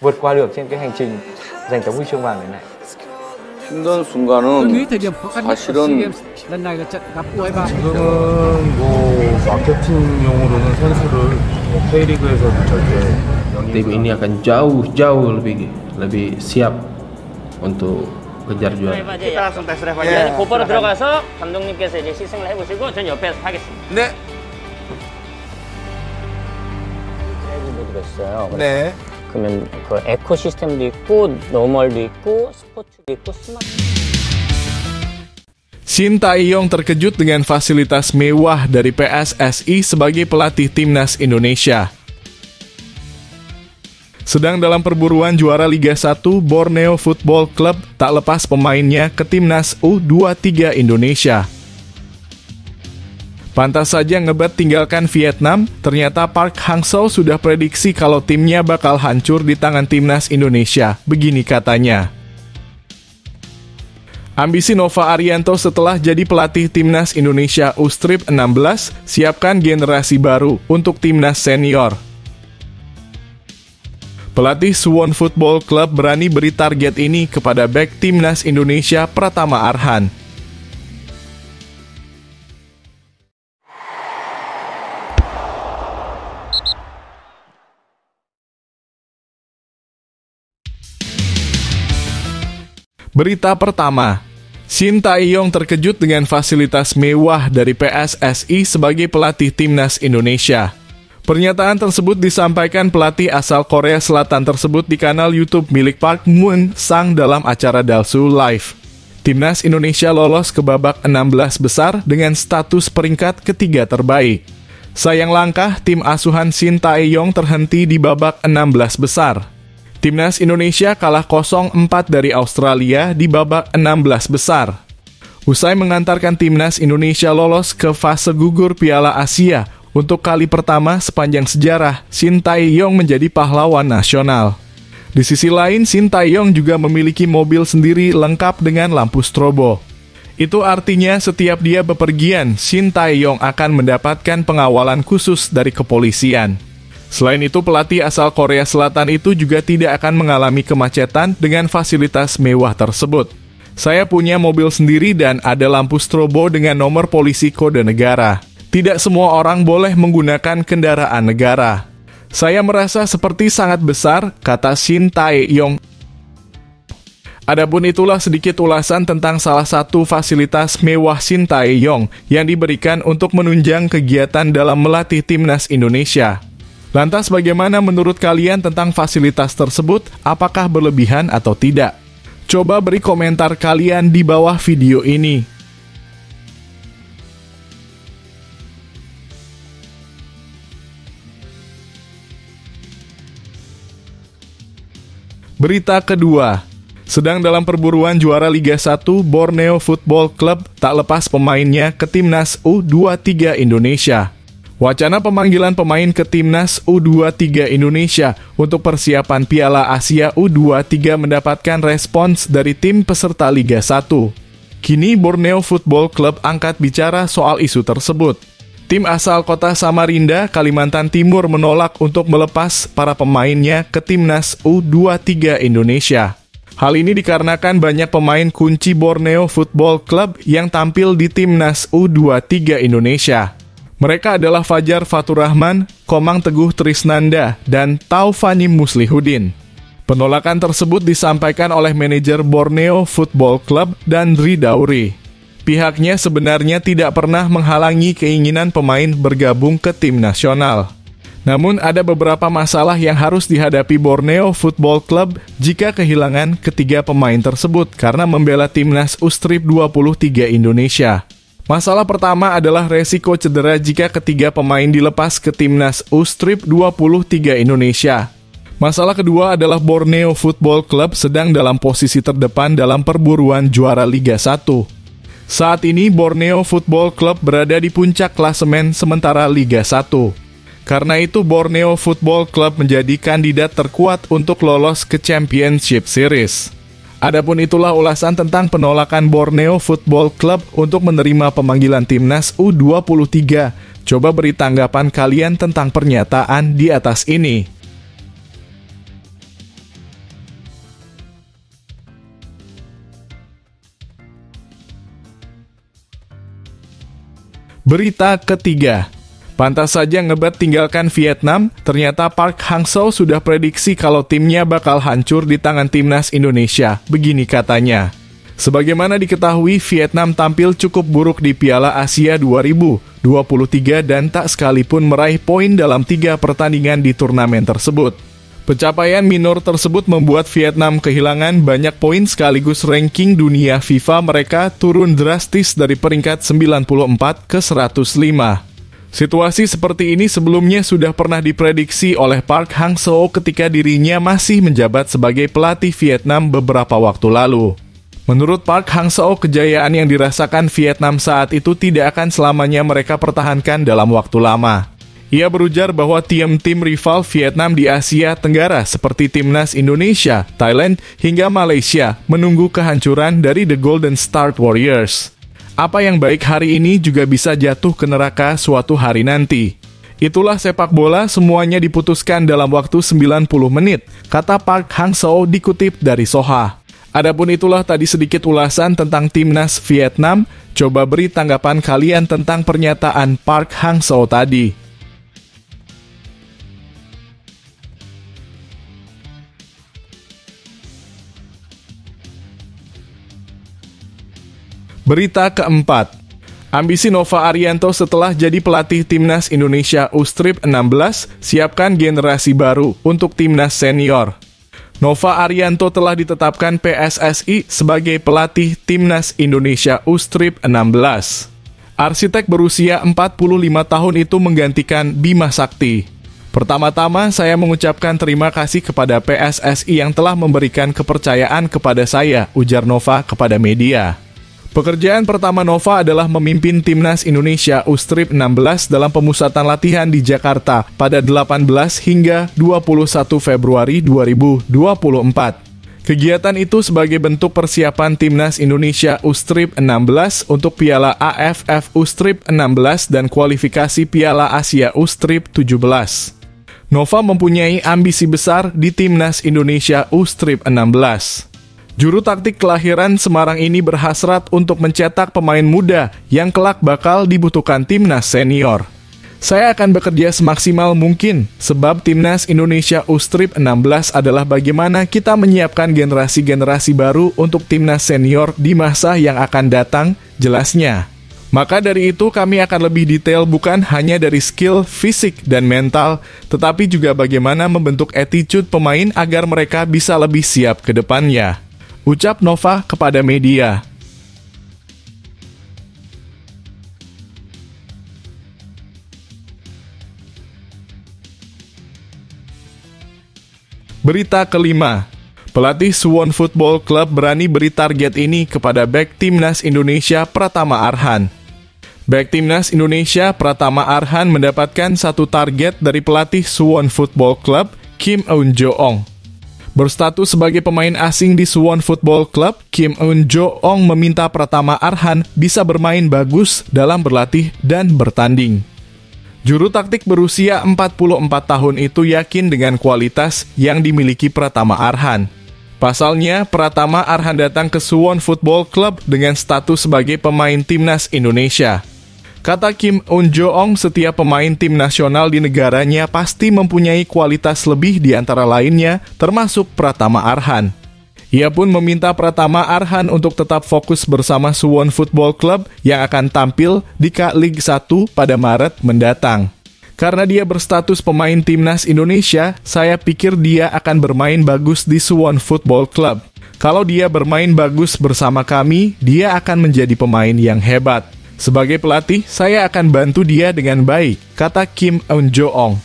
vượt qua được trên cái hành trình giành tấm huy chương vàng này. 힘든 tôi 순간은 nghĩ thời điểm khó khăn nhất của SEA 사실은 Games lần này là trận gặp U23. 지금은 마케팅용으로는 선수를 K리그에서도 절대 tim ini akan jauh lebih siap untuk kejar juara. kita langsung tes drive aja. 곧바로 들어가서 감독님께서 이제 시승을 해보시고 전 옆에서 하겠습니다. 네. 드라이브 모드가 있어요. 네. 그러면 그 에코 시스템도 있고 노멀도 있고 스포츠도 있고 스마트. Shin Tae-yong terkejut dengan fasilitas mewah dari PSSI sebagai pelatih timnas Indonesia. Sedang dalam perburuan juara Liga 1, Borneo Football Club tak lepas pemainnya ke timnas U23 Indonesia. Pantas saja ngebet tinggalkan Vietnam, ternyata Park Hang-seo sudah prediksi kalau timnya bakal hancur di tangan timnas Indonesia. Begini katanya. Ambisi Nova Arianto setelah jadi pelatih timnas Indonesia U-16, siapkan generasi baru untuk timnas senior. Pelatih Suwon Football Club berani beri target ini kepada bek timnas Indonesia Pratama Arhan. Berita pertama, Shin Tae-yong terkejut dengan fasilitas mewah dari PSSI sebagai pelatih timnas Indonesia. Pernyataan tersebut disampaikan pelatih asal Korea Selatan tersebut di kanal YouTube milik Park Moon-sang dalam acara Dalsu Live. Timnas Indonesia lolos ke babak 16 besar dengan status peringkat ketiga terbaik. Sayang langkah, tim asuhan Shin Tae-yong terhenti di babak 16 besar. Timnas Indonesia kalah 0-4 dari Australia di babak 16 besar. Usai mengantarkan timnas Indonesia lolos ke fase gugur Piala Asia, untuk kali pertama sepanjang sejarah, Shin Tae-yong menjadi pahlawan nasional. Di sisi lain, Shin Tae-yong juga memiliki mobil sendiri lengkap dengan lampu strobo. Itu artinya setiap dia bepergian, Shin Tae-yong akan mendapatkan pengawalan khusus dari kepolisian. Selain itu, pelatih asal Korea Selatan itu juga tidak akan mengalami kemacetan dengan fasilitas mewah tersebut. Saya punya mobil sendiri dan ada lampu strobo dengan nomor polisi kode negara. Tidak semua orang boleh menggunakan kendaraan negara. Saya merasa seperti sangat besar, kata Shin Tae-yong. Adapun itulah sedikit ulasan tentang salah satu fasilitas mewah Shin Tae-yong yang diberikan untuk menunjang kegiatan dalam melatih timnas Indonesia. Lantas bagaimana menurut kalian tentang fasilitas tersebut? Apakah berlebihan atau tidak? Coba beri komentar kalian di bawah video ini. Berita kedua, sedang dalam perburuan juara Liga 1, Borneo Football Club tak lepas pemainnya ke timnas U23 Indonesia. Wacana pemanggilan pemain ke timnas U23 Indonesia untuk persiapan Piala Asia U23 mendapatkan respons dari tim peserta Liga 1. Kini Borneo Football Club angkat bicara soal isu tersebut. Tim asal kota Samarinda, Kalimantan Timur menolak untuk melepas para pemainnya ke timnas U23 Indonesia. Hal ini dikarenakan banyak pemain kunci Borneo Football Club yang tampil di timnas U23 Indonesia. Mereka adalah Fajar Faturrahman, Komang Teguh Trisnanda, dan Taufani Muslihudin. Penolakan tersebut disampaikan oleh manajer Borneo Football Club dan Ridauri. Pihaknya sebenarnya tidak pernah menghalangi keinginan pemain bergabung ke tim nasional. Namun ada beberapa masalah yang harus dihadapi Borneo Football Club jika kehilangan ketiga pemain tersebut karena membela timnas U23 Indonesia. Masalah pertama adalah resiko cedera jika ketiga pemain dilepas ke timnas U23 Indonesia. Masalah kedua adalah Borneo Football Club sedang dalam posisi terdepan dalam perburuan juara Liga 1. Saat ini Borneo Football Club berada di puncak klasemen sementara Liga 1. Karena itu Borneo Football Club menjadi kandidat terkuat untuk lolos ke Championship Series. Adapun itulah ulasan tentang penolakan Borneo Football Club untuk menerima pemanggilan timnas U23. Coba beri tanggapan kalian tentang pernyataan di atas ini. Berita ketiga. Pantas saja ngebet tinggalkan Vietnam, ternyata Park Hang-seo sudah prediksi kalau timnya bakal hancur di tangan timnas Indonesia. Begini katanya. Sebagaimana diketahui, Vietnam tampil cukup buruk di Piala Asia 2023 dan tak sekalipun meraih poin dalam 3 pertandingan di turnamen tersebut. Pencapaian minor tersebut membuat Vietnam kehilangan banyak poin sekaligus ranking dunia FIFA mereka turun drastis dari peringkat 94 ke 105. Situasi seperti ini sebelumnya sudah pernah diprediksi oleh Park Hang-seo ketika dirinya masih menjabat sebagai pelatih Vietnam beberapa waktu lalu. Menurut Park Hang-seo, kejayaan yang dirasakan Vietnam saat itu tidak akan selamanya mereka pertahankan dalam waktu lama. Ia berujar bahwa tim-tim rival Vietnam di Asia Tenggara seperti timnas Indonesia, Thailand, hingga Malaysia menunggu kehancuran dari The Golden Star Warriors. Apa yang baik hari ini juga bisa jatuh ke neraka suatu hari nanti. Itulah sepak bola, semuanya diputuskan dalam waktu 90 menit, kata Park Hang-seo dikutip dari Soha. Adapun itulah tadi sedikit ulasan tentang timnas Vietnam. Coba beri tanggapan kalian tentang pernyataan Park Hang-seo tadi. Berita keempat. Ambisi Nova Arianto setelah jadi pelatih timnas Indonesia U-Strip 16, siapkan generasi baru untuk timnas senior. Nova Arianto telah ditetapkan PSSI sebagai pelatih timnas Indonesia U-Strip 16. Arsitek berusia 45 tahun itu menggantikan Bima Sakti. Pertama-tama saya mengucapkan terima kasih kepada PSSI yang telah memberikan kepercayaan kepada saya, ujar Nova kepada media. Pekerjaan pertama Nova adalah memimpin timnas Indonesia U-Strip 16 dalam pemusatan latihan di Jakarta pada 18 hingga 21 Februari 2024. Kegiatan itu sebagai bentuk persiapan timnas Indonesia U-Strip 16 untuk Piala AFF U-Strip 16 dan kualifikasi Piala Asia U-Strip 17. Nova mempunyai ambisi besar di timnas Indonesia U-Strip 16. Juru taktik kelahiran Semarang ini berhasrat untuk mencetak pemain muda yang kelak bakal dibutuhkan timnas senior. Saya akan bekerja semaksimal mungkin, sebab timnas Indonesia U-Strip 16 adalah bagaimana kita menyiapkan generasi-generasi baru untuk timnas senior di masa yang akan datang, jelasnya. Maka dari itu kami akan lebih detail bukan hanya dari skill, fisik, dan mental, tetapi juga bagaimana membentuk attitude pemain agar mereka bisa lebih siap ke depannya. Ucap Nova kepada media. Berita kelima. Pelatih Suwon Football Club berani beri target ini kepada bek timnas Indonesia Pratama Arhan. Bek timnas Indonesia Pratama Arhan mendapatkan satu target dari pelatih Suwon Football Club, Kim Eun-jo-ong. Berstatus sebagai pemain asing di Suwon Football Club, Kim Eun-jo-ong meminta Pratama Arhan bisa bermain bagus dalam berlatih dan bertanding. Juru taktik berusia 44 tahun itu yakin dengan kualitas yang dimiliki Pratama Arhan. Pasalnya, Pratama Arhan datang ke Suwon Football Club dengan status sebagai pemain timnas Indonesia. Kata Kim Eun-jo-ong, setiap pemain tim nasional di negaranya pasti mempunyai kualitas lebih di antara lainnya, termasuk Pratama Arhan. Ia pun meminta Pratama Arhan untuk tetap fokus bersama Suwon Football Club yang akan tampil di K-League 1 pada Maret mendatang. Karena dia berstatus pemain timnas Indonesia, saya pikir dia akan bermain bagus di Suwon Football Club. Kalau dia bermain bagus bersama kami, dia akan menjadi pemain yang hebat. Sebagai pelatih, saya akan bantu dia dengan baik, kata Kim Eun-jo-ong.